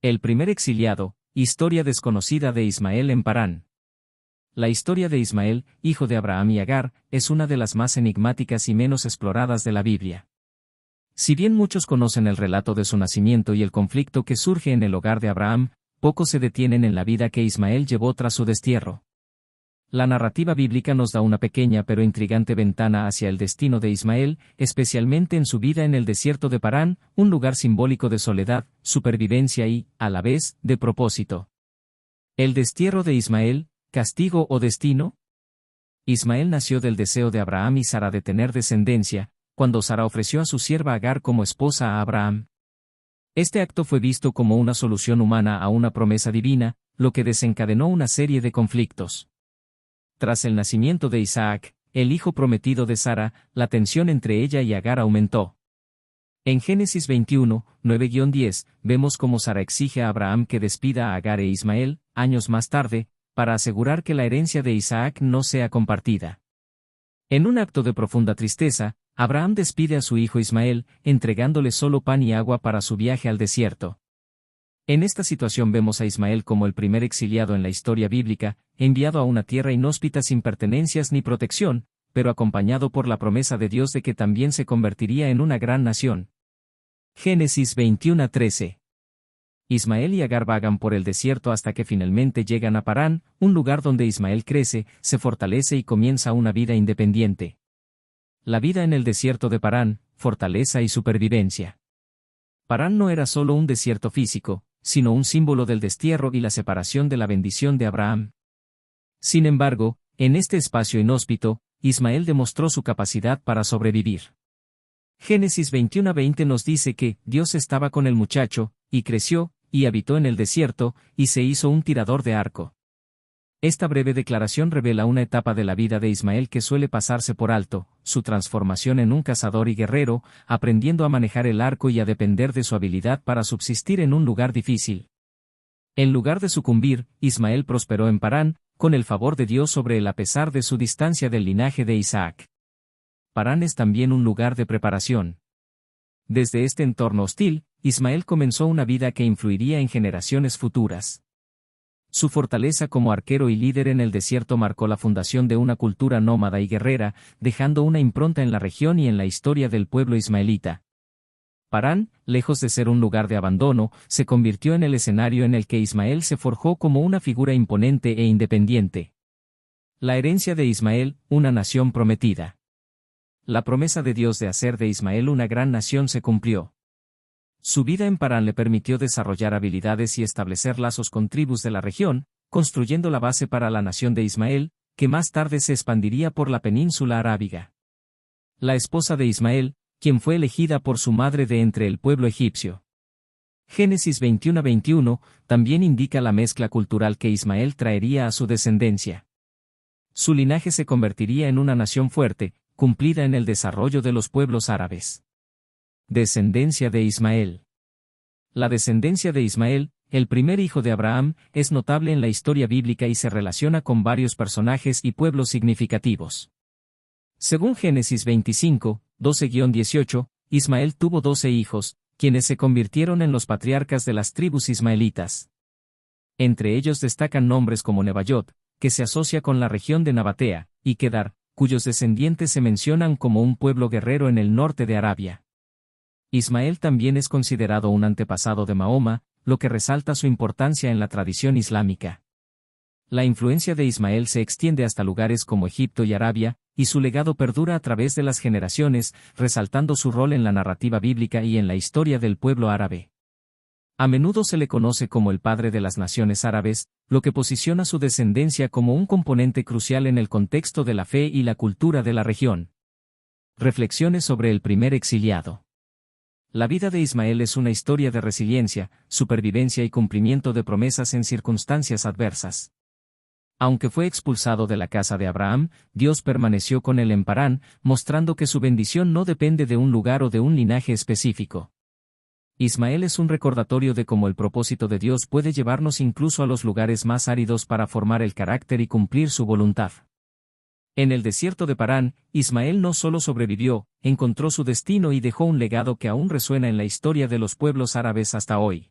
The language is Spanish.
El primer exiliado, historia desconocida de Ismael en Parán. La historia de Ismael, hijo de Abraham y Agar, es una de las más enigmáticas y menos exploradas de la Biblia. Si bien muchos conocen el relato de su nacimiento y el conflicto que surge en el hogar de Abraham, pocos se detienen en la vida que Ismael llevó tras su destierro. La narrativa bíblica nos da una pequeña pero intrigante ventana hacia el destino de Ismael, especialmente en su vida en el desierto de Parán, un lugar simbólico de soledad, supervivencia y, a la vez, de propósito. El destierro de Ismael, ¿castigo o destino? Ismael nació del deseo de Abraham y Sara de tener descendencia, cuando Sara ofreció a su sierva Agar como esposa a Abraham. Este acto fue visto como una solución humana a una promesa divina, lo que desencadenó una serie de conflictos. Tras el nacimiento de Isaac, el hijo prometido de Sara, la tensión entre ella y Agar aumentó. En Génesis 21, 9-10, vemos cómo Sara exige a Abraham que despida a Agar e Ismael, años más tarde, para asegurar que la herencia de Isaac no sea compartida. En un acto de profunda tristeza, Abraham despide a su hijo Ismael, entregándole solo pan y agua para su viaje al desierto. En esta situación vemos a Ismael como el primer exiliado en la historia bíblica, enviado a una tierra inhóspita sin pertenencias ni protección, pero acompañado por la promesa de Dios de que también se convertiría en una gran nación. Génesis 21-13. Ismael y Agar vagan por el desierto hasta que finalmente llegan a Parán, un lugar donde Ismael crece, se fortalece y comienza una vida independiente. La vida en el desierto de Parán, fortaleza y supervivencia. Parán no era solo un desierto físico, sino un símbolo del destierro y la separación de la bendición de Abraham. Sin embargo, en este espacio inhóspito, Ismael demostró su capacidad para sobrevivir. Génesis 21-20 nos dice que Dios estaba con el muchacho, y creció, y habitó en el desierto, y se hizo un tirador de arco. Esta breve declaración revela una etapa de la vida de Ismael que suele pasarse por alto, su transformación en un cazador y guerrero, aprendiendo a manejar el arco y a depender de su habilidad para subsistir en un lugar difícil. En lugar de sucumbir, Ismael prosperó en Parán, con el favor de Dios sobre él a pesar de su distancia del linaje de Isaac. Parán es también un lugar de preparación. Desde este entorno hostil, Ismael comenzó una vida que influiría en generaciones futuras. Su fortaleza como arquero y líder en el desierto marcó la fundación de una cultura nómada y guerrera, dejando una impronta en la región y en la historia del pueblo ismaelita. Parán, lejos de ser un lugar de abandono, se convirtió en el escenario en el que Ismael se forjó como una figura imponente e independiente. La herencia de Ismael, una nación prometida. La promesa de Dios de hacer de Ismael una gran nación se cumplió. Su vida en Parán le permitió desarrollar habilidades y establecer lazos con tribus de la región, construyendo la base para la nación de Ismael, que más tarde se expandiría por la península arábiga. La esposa de Ismael, quien fue elegida por su madre de entre el pueblo egipcio. Génesis 21-21, también indica la mezcla cultural que Ismael traería a su descendencia. Su linaje se convertiría en una nación fuerte, cumplida en el desarrollo de los pueblos árabes. Descendencia de Ismael. La descendencia de Ismael, el primer hijo de Abraham, es notable en la historia bíblica y se relaciona con varios personajes y pueblos significativos. Según Génesis 25, 12-18, Ismael tuvo 12 hijos, quienes se convirtieron en los patriarcas de las tribus ismaelitas. Entre ellos destacan nombres como Nebaiot, que se asocia con la región de Nabatea, y Kedar, cuyos descendientes se mencionan como un pueblo guerrero en el norte de Arabia. Ismael también es considerado un antepasado de Mahoma, lo que resalta su importancia en la tradición islámica. La influencia de Ismael se extiende hasta lugares como Egipto y Arabia, y su legado perdura a través de las generaciones, resaltando su rol en la narrativa bíblica y en la historia del pueblo árabe. A menudo se le conoce como el padre de las naciones árabes, lo que posiciona su descendencia como un componente crucial en el contexto de la fe y la cultura de la región. Reflexiones sobre el primer exiliado. La vida de Ismael es una historia de resiliencia, supervivencia y cumplimiento de promesas en circunstancias adversas. Aunque fue expulsado de la casa de Abraham, Dios permaneció con él en Parán, mostrando que su bendición no depende de un lugar o de un linaje específico. Ismael es un recordatorio de cómo el propósito de Dios puede llevarnos incluso a los lugares más áridos para formar el carácter y cumplir su voluntad. En el desierto de Parán, Ismael no solo sobrevivió, encontró su destino y dejó un legado que aún resuena en la historia de los pueblos árabes hasta hoy.